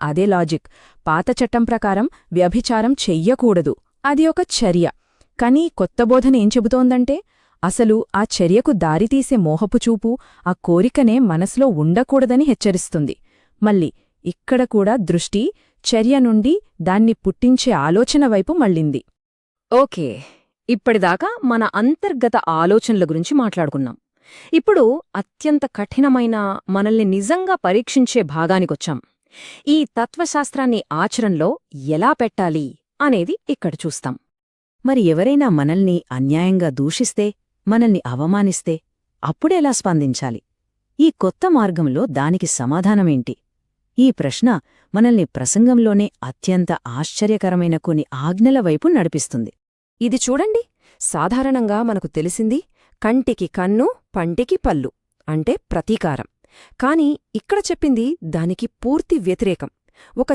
అదే లాజిక్. పాత చట్టం ప్రకారం వ్యభిచారం చెయ్యకూడదు, అది ఒక చర్య. కానీ కొత్త బోధన ఏం చెబుతోందంటే అసలు ఆ చర్యకు దారితీసే మోహపుచూపు, ఆ కోరికనే మనసులో ఉండకూడదని హెచ్చరిస్తుంది. మళ్ళీ ఇక్కడ కూడా దృష్టి చర్య నుండి దాన్ని పుట్టించే ఆలోచన వైపు మళ్ళింది. ఓకే, ఇప్పటిదాకా మన అంతర్గత ఆలోచనల గురించి మాట్లాడుకున్నాం. ఇప్పుడు అత్యంత కఠినమైన, మనల్ని నిజంగా పరీక్షించే భాగానికొచ్చాం. ఈ తత్వశాస్త్రాన్ని ఆచరణలో ఎలా పెట్టాలి అనేది ఇక్కడ చూస్తాం. మరి ఎవరైనా మనల్ని అన్యాయంగా దూషిస్తే, మనల్ని అవమానిస్తే అప్పుడెలా స్పందించాలి? ఈ కొత్త మార్గంలో దానికి సమాధానమేంటి? ఈ ప్రశ్న మనల్ని ప్రసంగంలోనే అత్యంత ఆశ్చర్యకరమైన కొన్ని ఆజ్ఞల వైపు నడిపిస్తుంది. ఇది చూడండి, సాధారణంగా మనకు తెలిసింది కంటికి కన్ను, పంటికి పల్లు అంటే ప్రతీకారం. కాని ఇక్కడ చెప్పింది దానికి పూర్తి వ్యతిరేకం. ఒక